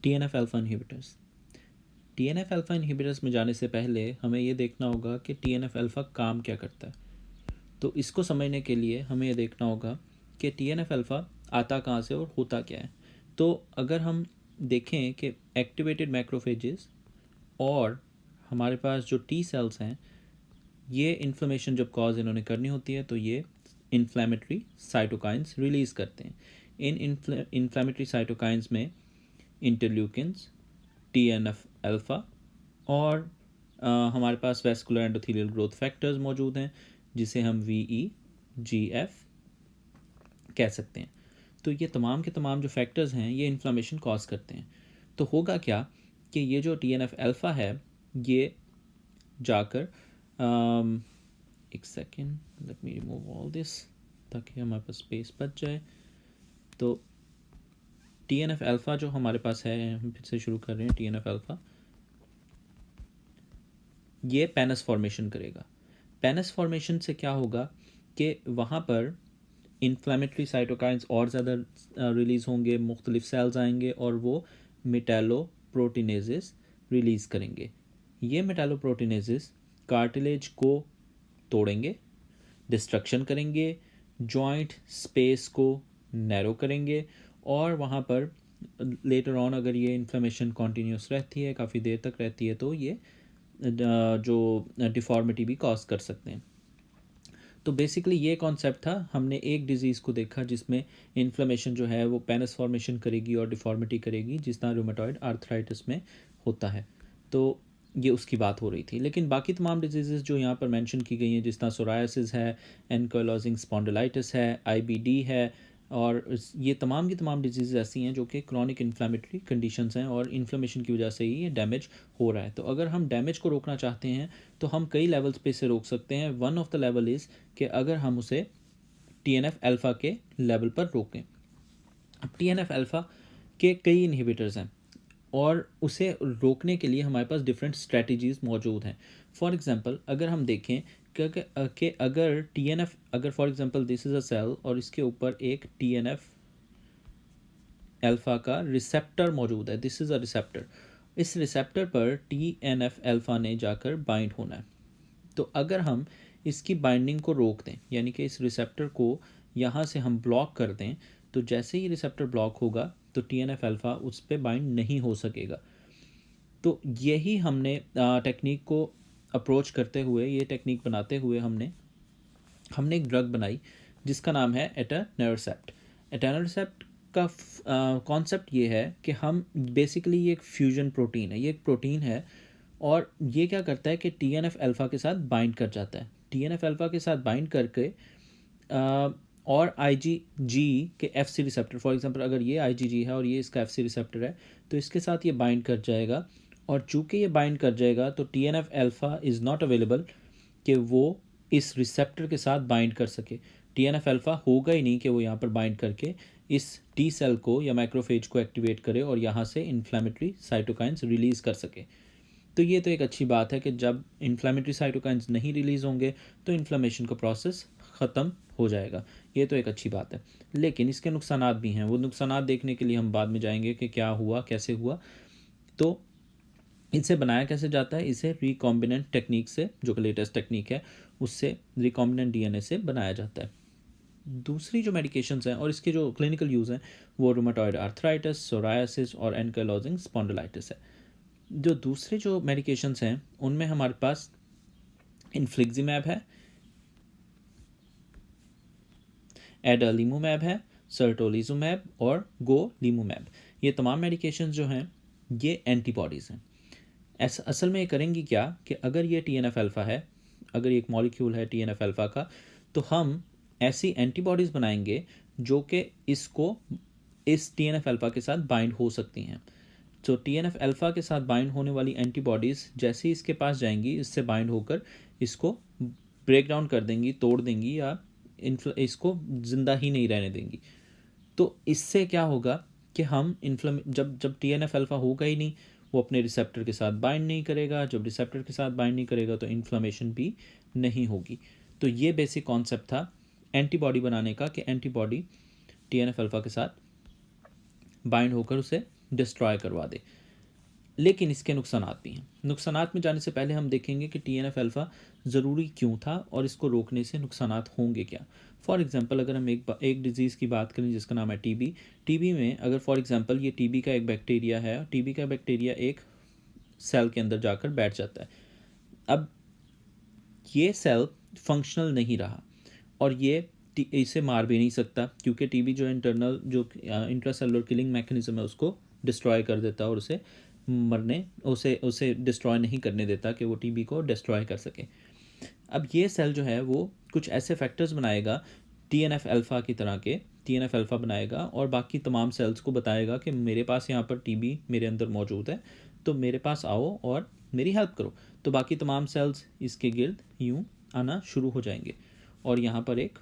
TNF alpha inhibitors. TNF alpha inhibitors में जाने से पहले हमें ये देखना होगा कि TNF अल्फा काम क्या करता है। तो इसको समझने के लिए हमें ये देखना होगा कि TNF अल्फा आता कहाँ से और होता क्या है। तो अगर हम देखें कि एक्टिवेटेड मैक्रोफेजेस और हमारे पास जो टी सेल्स हैं, ये इन्फ्लेमेशन जब कॉज इन्होंने करनी होती है तो ये इन्फ्लेमेटरी साइटोकाइंस रिलीज़ करते हैं। इन इन्फ्लेमेटरी साइटोकाइंस में इंटरल्यूकिन्स, TNF अल्फा और हमारे पास वेस्कुलर एंडोथेलियल ग्रोथ फैक्टर्स मौजूद हैं, जिसे हम VEGF कह सकते हैं। तो ये तमाम के तमाम जो फैक्टर्स हैं ये इन्फ्लामेशन कॉज करते हैं। तो होगा क्या कि ये जो TNF अल्फा है ये जाकर एक second, let me remove all this ताकि हमारे पास स्पेस बच जाए। तो TNF अल्फा जो हमारे पास है, हम फिर से शुरू कर रहे हैं। TNF अल्फा ये पेनस फॉर्मेशन करेगा। पेनस फॉर्मेशन से क्या होगा कि वहाँ पर इन्फ्लेमेटरी साइटोकाइंस और ज़्यादा रिलीज़ होंगे, मुख्तलिफ सेल्स आएंगे और वो मेटालोप्रोटीनेजेस रिलीज़ करेंगे। ये मेटालोप्रोटीनेजेस कार्टिलेज को तोड़ेंगे, डिस्ट्रक्शन करेंगे, जॉइंट स्पेस को नैरो करेंगे और वहाँ पर लेटर ऑन अगर ये इन्फ्लेमेशन कॉन्टीन्यूस रहती है, काफ़ी देर तक रहती है, तो ये जो डिफॉर्मिटी भी कॉज कर सकते हैं। तो बेसिकली ये कॉन्सेप्ट था। हमने एक डिज़ीज़ को देखा जिसमें इन्फ्लेमेशन जो है वो पेनस फॉर्मेशन करेगी और डिफॉर्मिटी करेगी, जिस तरह रूमेटॉइड आर्थराइटिस में होता है। तो ये उसकी बात हो रही थी। लेकिन बाकी तमाम डिजीज़ जो यहाँ पर मेंशन की गई हैं, जिस तरह सोरायासिस है, एनकाइलोजिंग स्पॉन्डिलाइटिस है, IBD है, और ये तमाम की तमाम डिजीज़ ऐसी हैं जो कि क्रॉनिक इन्फ्लेमेटरी कंडीशंस हैं और इन्फ्लेमेशन की वजह से ही ये डैमेज हो रहा है। तो अगर हम डैमेज को रोकना चाहते हैं तो हम कई लेवल्स पे इसे रोक सकते हैं। One of the level is कि अगर हम उसे TNF अल्फ़ा के लेवल पर रोकें। अब TNF अल्फ़ा के कई इनहिबिटर्स हैं और उसे रोकने के लिए हमारे पास डिफरेंट स्ट्रेटजीज़ मौजूद हैं। फॉर एग्जांपल अगर हम देखें कि अगर TNF, अगर for example this is a cell और इसके ऊपर एक TNF अल्फ़ा का रिसेप्टर मौजूद है, दिस इज़ अ रिसेप्टर, इस रिसेप्टर पर TNF अल्फ़ा ने जाकर बाइंड होना है। तो अगर हम इसकी बाइंडिंग को रोक दें, यानी कि इस रिसेप्टर को यहाँ से हम ब्लॉक कर दें, तो जैसे ही रिसेप्टर ब्लॉक होगा तो TNF अल्फ़ा उस पर बाइंड नहीं हो सकेगा। तो यही हमने टेक्निक को अप्रोच करते हुए, ये टेक्निक बनाते हुए हमने एक ड्रग बनाई जिसका नाम है एटानरसेप्ट। एटानरसेप्ट का कॉन्सेप्ट ये है कि हम बेसिकली ये एक फ्यूजन प्रोटीन है, ये एक प्रोटीन है और ये क्या करता है कि TNF अल्फ़ा के साथ बाइंड कर जाता है। TNF अल्फ़ा के साथ बाइंड करके और IgG के FC रिसेप्टर, फॉर एग्जांपल अगर ये IgG है और ये इसका FC रिसेप्टर है तो इसके साथ ये बाइंड कर जाएगा और चूँकि ये बाइंड कर जाएगा तो TNF alpha is not available कि वो इस रिसेप्टर के साथ बाइंड कर सके। TNF अल्फ़ा होगा ही नहीं कि वो यहाँ पर बाइंड करके इस टी सेल को या माइक्रोफेज को एक्टिवेट करे और यहाँ से इन्फ्लेमेटरी साइटोकाइंस रिलीज़ कर सके। तो ये तो एक अच्छी बात है कि जब इन्फ्लेमेटरी साइटोकाइंस नहीं रिलीज़ होंगे तो इन्फ्लेमेशन का प्रोसेस ख़त्म हो जाएगा। ये तो एक अच्छी बात है, लेकिन इसके नुकसानात भी हैं। वो नुकसानात देखने के लिए हम बाद में जाएंगे कि क्या हुआ, कैसे हुआ। तो इसे बनाया कैसे जाता है, इसे रिकॉम्बिनेंट टेक्निक से, जो कि लेटेस्ट टेक्निक है, उससे रिकॉम्बिनेंट DNA से बनाया जाता है। दूसरी जो मेडिकेशंस हैं और इसके जो क्लिनिकल यूज़ हैं वो रूमेटॉइड आर्थराइटिस, सोरायासिस और एनकाइलोजिंग स्पॉन्डिलाइटिस है। जो दूसरे जो मेडिकेशंस हैं उनमें हमारे पास इन्फ्लिक्सिमैब है, एडालीमुमैब है, सर्टोलिजुमैब और गोलीमुमैब। ये तमाम मेडिकेशंस जो हैं ये एंटीबॉडीज़ हैं। असल में ये करेंगी क्या कि अगर ये TNF अल्फ़ा है, अगर ये एक मॉलिक्यूल है TNF अल्फ़ा का, तो हम ऐसी एंटीबॉडीज़ बनाएंगे जो कि इसको इस TNF अल्फ़ा के साथ बाइंड हो सकती हैं। तो TNF अल्फ़ा के साथ बाइंड होने वाली एंटीबॉडीज़ जैसे ही इसके पास जाएंगी, इससे बाइंड होकर इसको ब्रेक डाउन कर देंगी, तोड़ देंगी या इसको ज़िंदा ही नहीं रहने देंगी। तो इससे क्या होगा कि हम जब TNF अल्फ़ा होगा ही नहीं, वो अपने रिसेप्टर के साथ बाइंड नहीं करेगा। जब रिसेप्टर के साथ बाइंड नहीं करेगा तो इन्फ्लेमेशन भी नहीं होगी। तो ये बेसिक कॉन्सेप्ट था एंटीबॉडी बनाने का कि एंटीबॉडी TNF अल्फ़ा के साथ बाइंड होकर उसे डिस्ट्रॉय करवा दे। लेकिन इसके नुकसानात भी हैं। नुकसानात में जाने से पहले हम देखेंगे कि TNF अल्फ़ा ज़रूरी क्यों था और इसको रोकने से नुकसानात होंगे क्या। फॉर एग्ज़ाम्पल अगर हम एक डिज़ीज़ की बात करें जिसका नाम है TB। TB में अगर फॉर एग्ज़ाम्पल ये TB का एक बैक्टीरिया है, TB का बैक्टीरिया एक सेल के अंदर जाकर बैठ जाता है। अब ये सेल फंक्शनल नहीं रहा और ये इसे मार भी नहीं सकता, क्योंकि TB जो इंटरनल जो इंट्रासेलुलर किलिंग मैकेनिज्म है उसको डिस्ट्रॉय कर देता है और उसे डिस्ट्रॉय नहीं करने देता कि वो TB को डिस्ट्रॉय कर सके। अब ये सेल जो है वो कुछ ऐसे फैक्टर्स बनाएगा TNF अल्फ़ा की तरह के, TNF अल्फ़ा बनाएगा और बाकी तमाम सेल्स को बताएगा कि मेरे पास यहाँ पर TB मेरे अंदर मौजूद है, तो मेरे पास आओ और मेरी हेल्प करो। तो बाकी तमाम सेल्स इसके गिर्द यूँ आना शुरू हो जाएंगे और यहाँ पर एक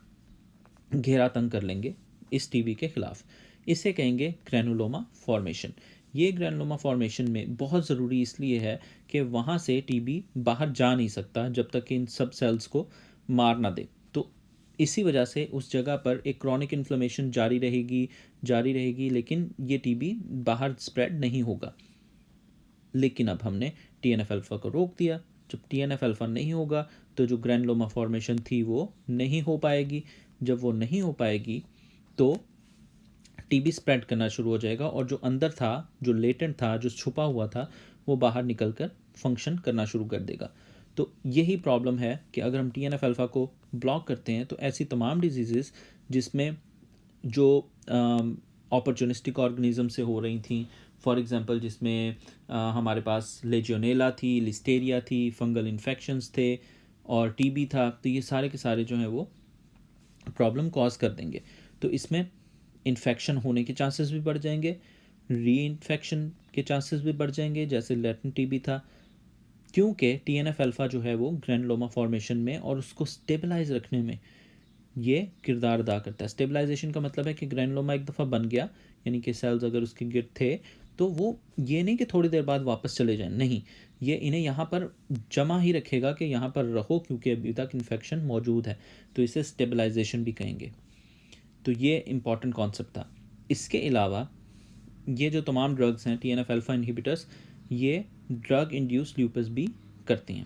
घेरा तंग कर लेंगे इस TB के ख़िलाफ़। इसे कहेंगे ग्रैनुलोमा फॉर्मेशन। ये ग्रैनुलोमा फॉर्मेशन में बहुत ज़रूरी इसलिए है कि वहाँ से TB बाहर जा नहीं सकता जब तक कि इन सब सेल्स को मार ना दे। तो इसी वजह से उस जगह पर एक क्रॉनिक इन्फ्लेमेशन जारी रहेगी, लेकिन ये TB बाहर स्प्रेड नहीं होगा। लेकिन अब हमने TNF अल्फ़ा को रोक दिया। जब TNF अल्फ़ा नहीं होगा तो जो ग्रैनुलोमा फॉर्मेशन थी वो नहीं हो पाएगी। जब वो नहीं हो पाएगी तो TB स्प्रेड करना शुरू हो जाएगा और जो अंदर था, जो लेटेंट था, जो छुपा हुआ था, वो बाहर निकल कर फंक्शन करना शुरू कर देगा। तो यही प्रॉब्लम है कि अगर हम TNF अल्फ़ा को ब्लॉक करते हैं तो ऐसी तमाम डिजीज़ जिसमें जो अपॉर्चुनिस्टिक ऑर्गेनिज्म से हो रही थी, फॉर एग्जांपल जिसमें हमारे पास लेजियोनेला थी, लिस्टेरिया थी, फंगल इन्फेक्शंस थे और TB था, तो ये सारे के सारे जो हैं वो प्रॉब्लम कॉज कर देंगे। तो इसमें इन्फेक्शन होने के चांसेस भी बढ़ जाएंगे, री इन्फेक्शन के चांसेस भी बढ़ जाएंगे जैसे लेटेंट TB था, क्योंकि TNF अल्फ़ा जो है वो ग्रैनुलोमा फॉर्मेशन में और उसको स्टेबलाइज रखने में ये किरदार अदा करता है। स्टेबलाइजेशन का मतलब है कि ग्रैनुलोमा एक दफ़ा बन गया, यानी कि सेल्स अगर उसके गिर्द थे तो वो ये नहीं कि थोड़ी देर बाद वापस चले जाएं, नहीं, ये इन्हें यहाँ पर जमा ही रखेगा कि यहाँ पर रहो क्योंकि अभी तक इन्फेक्शन मौजूद है, तो इसे स्टेबलाइजेशन भी कहेंगे। तो ये इम्पॉर्टेंट कॉन्सेप्ट था। इसके अलावा ये जो तमाम ड्रग्स हैं TNF अल्फ़ा इनहिबिटर्स, ये ड्रग इंड्यूस्ड ल्यूपस भी करती हैं।